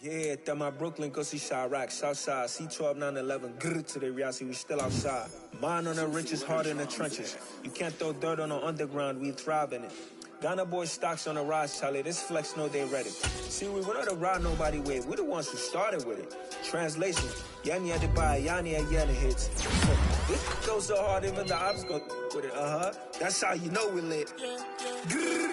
Yeah, that my Brooklyn, go see Chirac, Southside, C12, 911, grrr to the reality, we still outside. Mine on the riches, hard in the trenches. You can't throw dirt on the underground, we thrive in it. Ghana boys stocks on the rise, Charlie, this flex know they ready. See, we went on the ride nobody with, we the ones who started with it. Translation, Yanni had to buy, Yanni had Yanni hits. This goes so hard, even the ops go with it, That's how you know we lit. Grrr,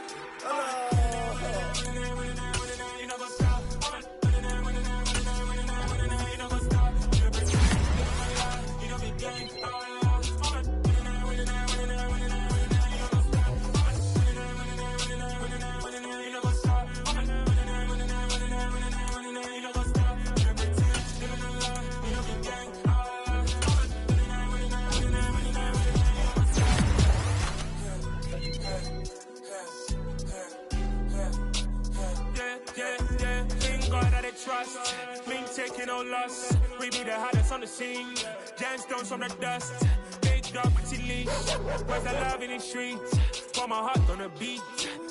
trust, clean taking no loss. We be the hottest on the scene. Gemstones from the dust. Big dog, pretty leash. Where's the love in the streets? Pour my heart on the beat.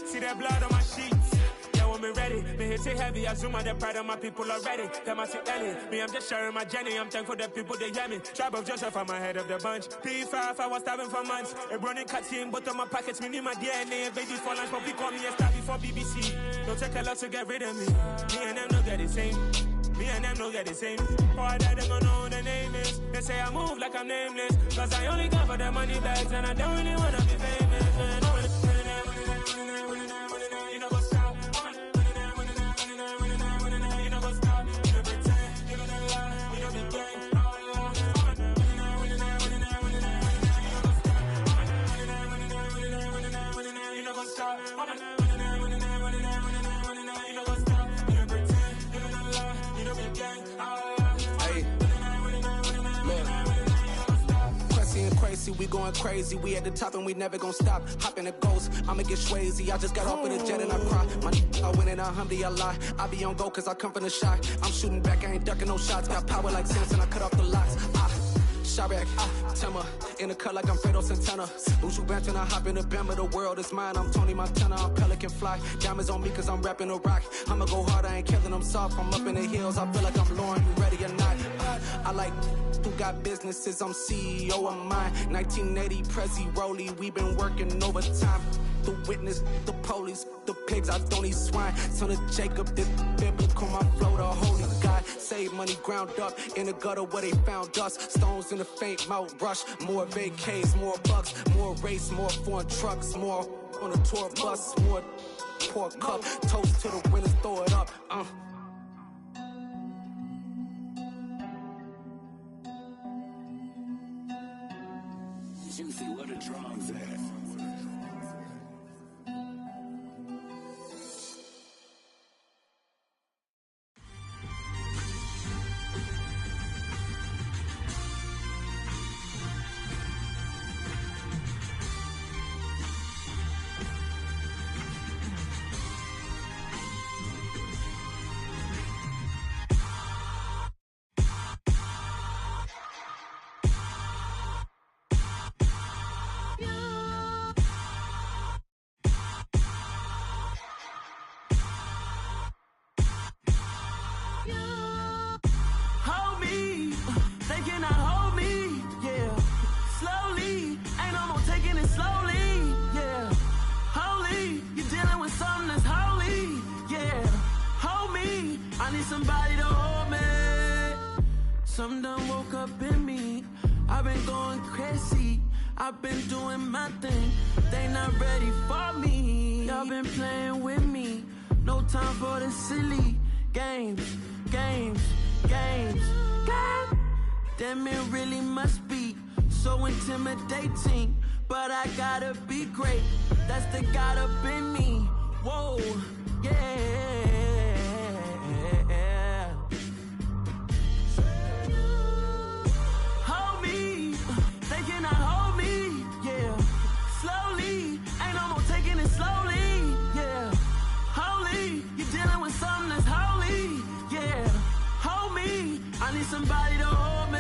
See that blood on my sheets. Yeah, when me ready, me hit it heavy. I zoom on the pride of my people already. Them I see early. Me, I'm just sharing my journey. I'm thankful that people they hear me. Tribe of Joseph, I'm ahead of the bunch. P5, I was starving for months. A running cuts in, but on my pockets, me need my DNA. Babies for lunch, but people call me a star before BBC. Don't take a lot to get rid of me. Me and them no get the same. Me and them no get the same. Boy, that they gonna know the name is. They say I move like I'm nameless. Cause I only got for the money bags and I don't really wanna be famous, man. You know what's up? You know what's up? You know pretend. You know the lie. You know the game. You know what's up? Crazy, we going crazy. We at the top and we never gonna stop. Hop in the ghost, I'ma get swayzy. I just got off with a jet and I cry. I win in a Humvee, I lie. I be on go cause I come from the shot. I'm shooting back, I ain't ducking no shots. Got power like Samson, I cut off the locks. Chirac, Timmer, in the cut like I'm Fredo Santana. Buju Banton, I hop in the Bama, the world is mine. I'm Tony Montana, I'm Pelican Fly. Diamonds on me cause I'm rapping a rock. I'ma go hard, I ain't killing them soft. I'm up in the hills, I feel like I'm Lauren, you ready or not? I like who got businesses, I'm CEO of mine. 1980 Prezi Rolly, we been working overtime. The witness, the police, the pigs, I don't eat swine. Son of Jacob, this biblical, my flow, the holy God. Save money ground up in the gutter where they found us. Stones in the faint mouth rush. More vacays, more bucks, more race, more foreign trucks, more on a tour bus, more pork cup. Toast to the winners, throw it up. Juicy, what a drums at. slowly, yeah. Holy, you're dealing with something that's holy, yeah. Hold me, I need somebody to hold me. Something done woke up in me. I've been going crazy. I've been doing my thing. They not ready for me. Y'all been playing with me. No time for the silly games. Damn, it really must be so intimidating. But I gotta be great. That's the God up in me. Whoa, yeah. Hold me, they cannot hold me, yeah. Slowly, ain't no more taking it slowly, yeah. Holy, you're dealing with something that's holy, yeah. Hold me, I need somebody to hold me.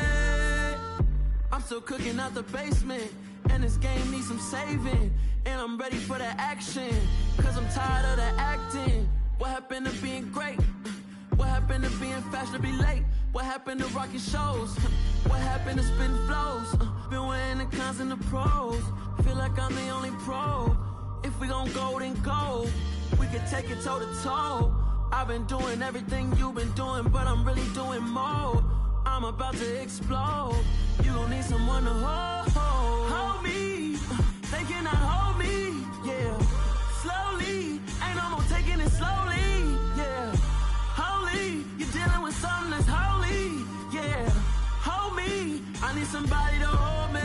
I'm still cooking out the basement, and this game needs some saving. And I'm ready for the action, cause I'm tired of the acting. What happened to being great? What happened to being fashionably late? What happened to rocking shows? What happened to spitting flows? Been wearing the cons and the pros. Feel like I'm the only pro. If we gon' go, then go. We could take it toe to toe. I've been doing everything you've been doing, but I'm really doing more. I'm about to explode. You gon' need someone to hold me. They cannot hold me, yeah. Slowly, ain't no more taking it slowly, yeah. Holy, you're dealing with something that's holy, yeah. Hold me, I need somebody to hold me.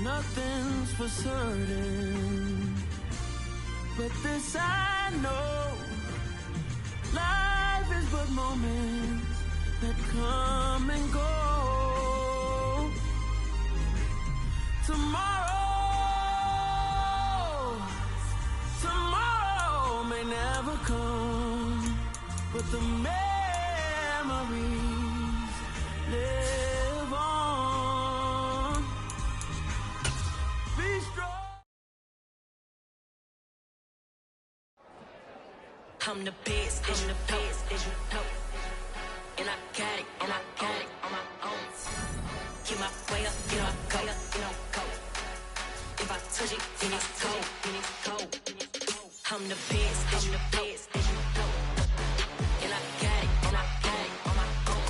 Nothing's for certain, but this I know. Life is but moments that come and go. Tomorrow may never come, but the memories live on. Be strong. I'm the best, I'm the best, as you know. And I got it on my own. Get my way up, get my go, go. If I touch it, then it's cold. I'm the best, as you know. And I got it on my own.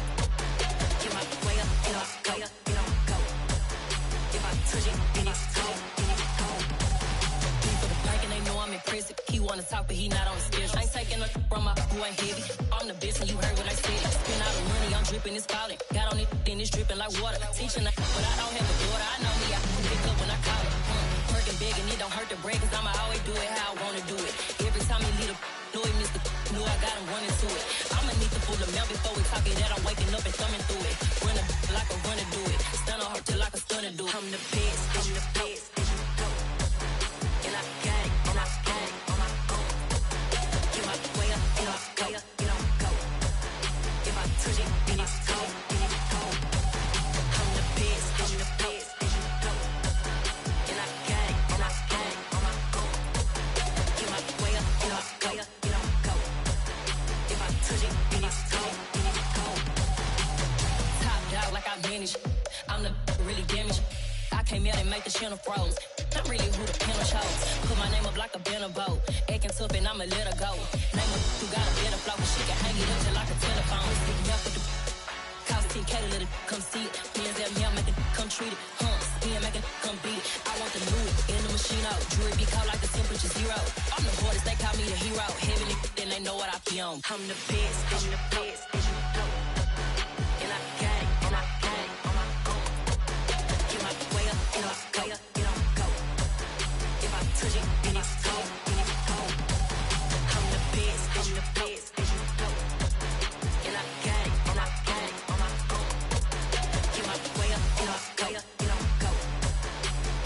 Get my way up, get my go. If I touch it, then it's cold. For the bank and they know I'm impressive. He wanna talk, but he not on the schedule. I ain't taking a from my boy heavy. I'm the best, and you heard what I said. Spend all the money, I'm dripping, it's falling. Got on it, then it's dripping like water. Teaching, but I don't have a daughter. I know me, I can pick up when I call it. Working big, and it don't hurt to break, cause I'ma always do it how I wanna do it. Every time he lead a know he missed the knew I got him running to it. I'ma need the full amount before we talk it that I'm waking up and thumbing through it. Run a like a runner do it. Stun on her till like a stunner do it. I'm the best, as you know. And I got it on my own. Get my way up, get my go. If I touch it, then it's cold. I'm the best, as you know. And I got it on my own. Get my way up, get my go. If I touch it, then it's cold. Top dog like I manage. I'm the really damaged. I came out and make the channel froze. I'm really who the panel chose. Put my name up like a banner boat. Acting tough and I'ma let her go. Name her who got a better flow. She can hang it up till like a telephone. Stick me up with the cost 10K to let it come see it. Hands at me, I make it come treat it. Spin, make it come beat it. I want the new in the machine out. Jewelry be cold like the temperature 0. I'm the hardest, they call me the hero. Heavenly, then they know what I be on. I'm the best, as you know. And I got it on my own. Get my way up, get my go. If I touch it, then it's cold. I'm the best, as you know. And I got it on my own. Get my way up, get my go.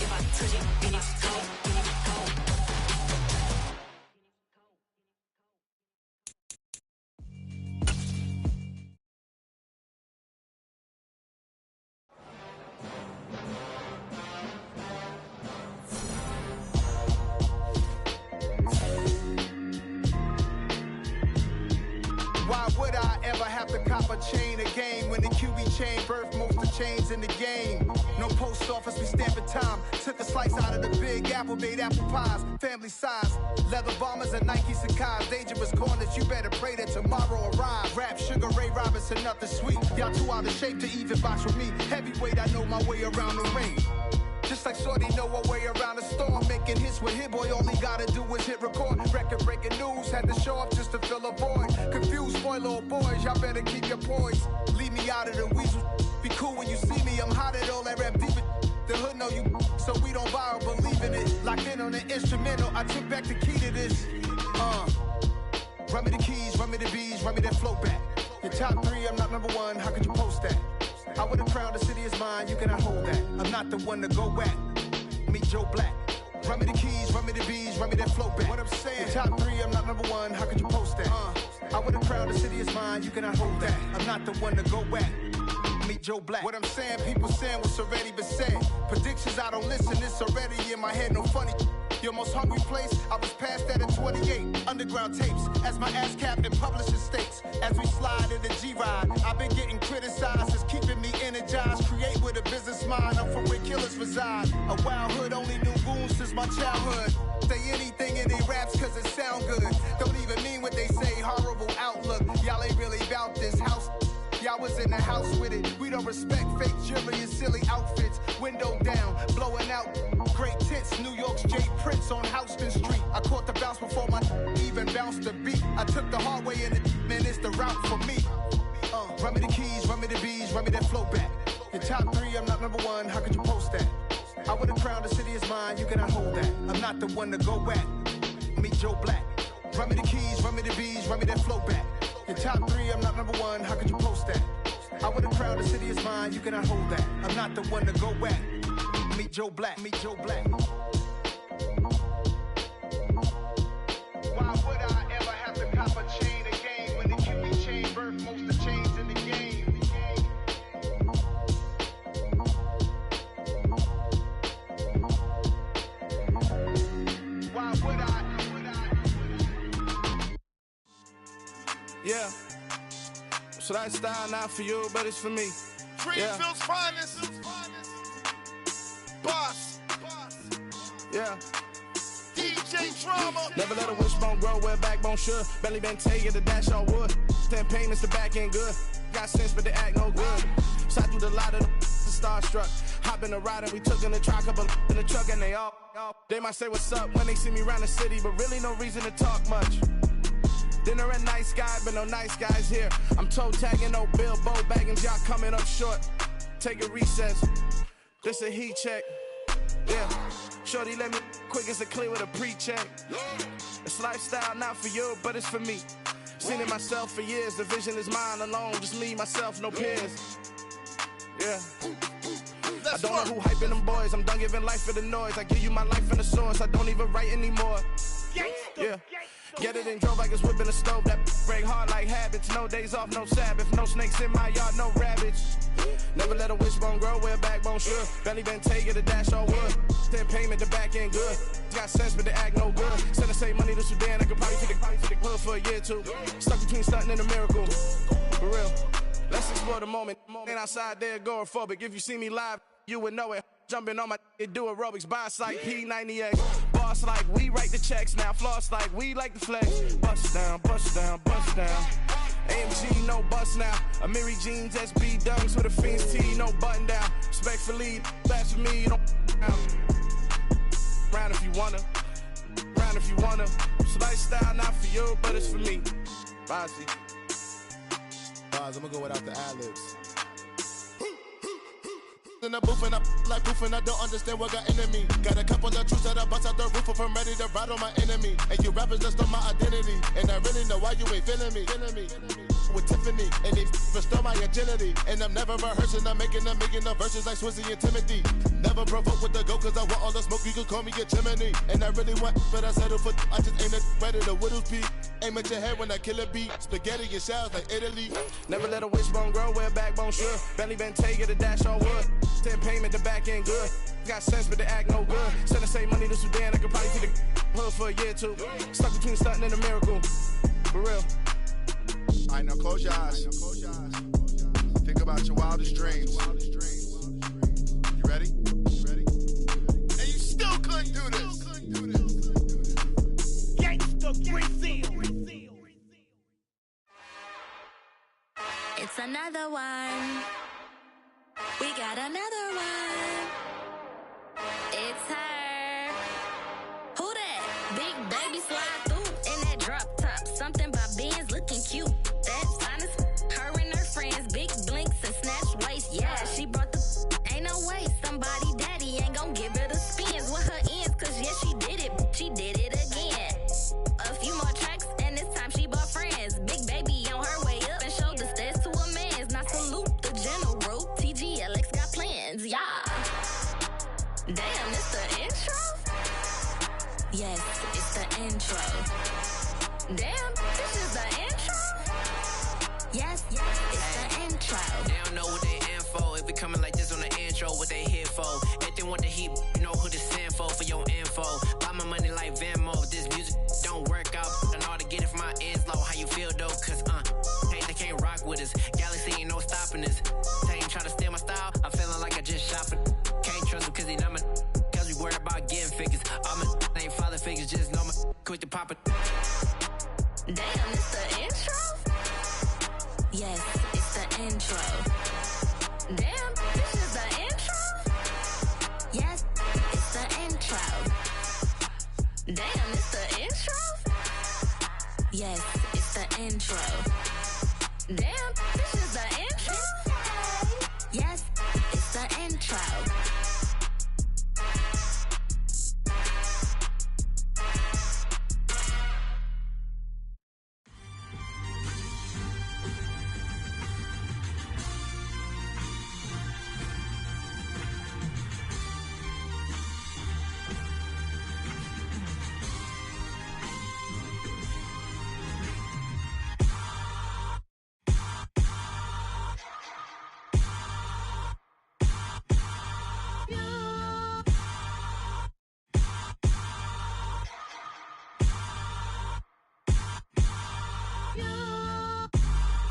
If I touch it, then it's cold. cop a chain a game. When the QB chain birth most of chains in the game. No post office, we stamping time. Took a slice out of the big apple, made apple pies. Family size, leather bombers and Nike Sacai's. Dangerous corners, you better pray that tomorrow arrive. Rap, Sugar Ray Robinson, nothing sweet. Y'all too out of shape to even box with me. Heavyweight, I know my way around the ring. Just like Shorty know her way around the storm. Making hits with Hit Boy, all he gotta do is hit record. Record breaking news, had to show up just to fill a void. Confused, spoiled little boys, y'all better keep your poise. Leave me out of the weasel. Be cool when you see me, I'm hot at all that rap deep. The hood know you, so we don't borrow, believe in it. Locked in on the instrumental, I took back the key to this. Run me the keys, run me the bees, run me that flow back. Your top 3, I'm not number 1, how could you post that? I would have crowned the city is mine, you cannot hold that. I'm not the one to go back. Meet Joe Black. Run me the keys, run me the bees, run me that flow back. What I'm saying, your top 3, I'm not number 1, how could you post that? I would have crowned the city is mine, you cannot hold that. I'm not the one to go back. Meet Joe Black. What I'm saying, people saying what's already been said. Predictions, I don't listen, it's already in my head, no funny. Your most hungry place, I was past that at 28. Underground tapes, as my ass capped in publishing states. As we slide in the G-Ride, I've been getting criticized, it's keeping me energized. Create with a business mind, I'm from where killers reside. A wild hood, only knew goons since my childhood. Say anything in they raps cause it sound good. Don't even mean what they say, horrible outlook. Y'all ain't really about this house. Y'all was in the house with it. We don't respect fake jewelry and silly outfits. Window down, blowing out great tits. New York's J. Prince on Houston Street. I caught the bounce before my even bounced the beat. I took the hard way in it, man, it's the route for me. Run me the keys, run me the bees, run me that flow back. Your top 3, I'm not number 1, how could you post that? I would have crowned the city is mine, you cannot hold that. I'm not the one to go back. Meet Joe Black. Run me the keys, run me the bees, run me that flow back. Your top 3, I'm not number 1, how could you post that? I would have crowned the city is mine, you cannot hold that. I'm not the one to go back. Meet Joe Black, meet Joe Black. Why would I ever have to cop a chain a game when the QB chain birth most of chains in the game? Why would I? Yeah. So that style not for you, but it's for me. Greenfield's finest. Boss. Yeah. DJ Drama. Never let a wishbone grow where backbone should. Belly been taking the dash all wood. 10 payments, the back end good. Got sense, but they act no good. Shot through the lot of the starstruck. Hop in the ride and we took in the truck, couple in the truck and they all. They might say what's up when they see me around the city, but really no reason to talk much. Dinner at nice guy, but no nice guys here. I'm toe tagging, no Bilbo bagging, y'all coming up short. Take a recess. This a heat check. Yeah. Shorty let me quick as a clear with a pre-check. It's lifestyle not for you, but it's for me. Seen it myself for years. The vision is mine alone. Just me, myself, no peers. Yeah. I don't know who hyping them boys. I'm done giving life for the noise. I give you my life in the source. I don't even write anymore. Yeah. Get it and drove like it's whipping a stove. That break hard like habits. No days off, no Sabbath. No snakes in my yard, no rabbits. Never let a wishbone grow where backbone should. Belly been taking the dash all wood. 10 payment, the back end good. Got sense, but they act no good. Send the same money to Sudan. I could probably take the hood for a year or two. Stuck between stunting and a miracle. For real. Let's explore the moment. Ain't outside there agoraphobic. If you see me live, you would know it. Jumping on my do aerobics, buy like P90X. Boss like we write the checks now. Floss like we like the flex. Bust down, bust down, bust down. AMG, no bust now. Amiri jeans, SB dunks with a Fiends T, no button down. Respectfully, best for me, don't round if you wanna. Round if you wanna. So lifestyle not for you, but it's for me. Bozzy. Boz, I'm gonna go without the ad-libs. In the booth and I like proof and I don't understand what got into me. Got a couple of truths that I bust out the roof if I'm ready to ride on my enemy. And you rappers just on my identity. And I really know why you ain't feeling me. With Tiffany, and they restore my agility. And I'm never rehearsing, I'm making a million of verses like Swizzy and Timothy. Never provoke with the go, cause I want all the smoke, you can call me a chimney. And I really want, but I settle for, I just aim at ready to Whittles Peak. Aim at your head when I kill a beat. Spaghetti and shells like Italy. Never let a wishbone grow where backbone should. Belly been taking the dash all wood. 10 payment, the back end good. Got sense, but they act no good. Send the same money to Sudan, I could probably take the hood for a year or two. Stuck between stunting and a miracle. For real. All right, now close your eyes. Think about your wildest dreams. You ready? And you still couldn't do this. It's another one. We got another one. It's her. Who that? Big baby slide through in that drop top. Something by Benz looking cute. That's honest. Her and her friends, big blinks and snatch waist. Yeah, she brought the ain't no way. Somebody daddy ain't gon' give her the spins with her ends. Cause yeah, she did it. She did it again. A few more tracks and this time she bought friends. Big baby on her way up and showed the stairs to a man's. Now salute the general. TGLX got plans. Yeah. Damn, it's the intro? Yes, it's the intro. Damn, this is the intro? Yes, it's the intro. They don't know what they in for. If we coming like this on the intro, what they here for? If they want the heat, you know who to send for your info. Buy my money like Venmo. If this music don't work out, I know how to get it from my ends low. How you feel though? Cause hey, they can't rock with us. Galaxy ain't no stopping this. They ain't trying to steal my style. I'm feeling like I just shot for. Can't trust him cause he numb it. Cause we worried about getting figures. All my ain't father figures, just know my quick to pop it. Damn, it's the intro? Yes, it's the intro. Damn, this is the intro? Yes, it's the intro. Damn, it's the intro? Yes, it's the intro. Damn, this is the intro? Yes, it's the intro.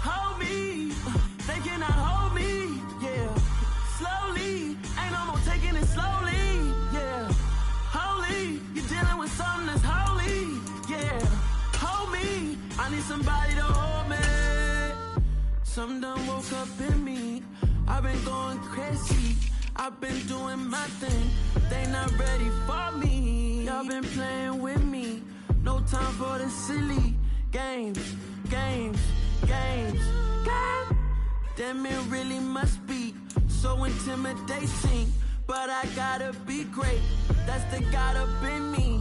Hold me, they cannot hold me, yeah. Slowly, ain't no more taking it slowly, yeah. Holy, you're dealing with something that's holy, yeah. Hold me, I need somebody to hold me. Something done woke up in me. I've been going crazy, I've been doing my thing. They not ready for me. Y'all been playing with me. No time for the silly games. Damn, it really must be so intimidating. But I gotta be great. That's the God up in me.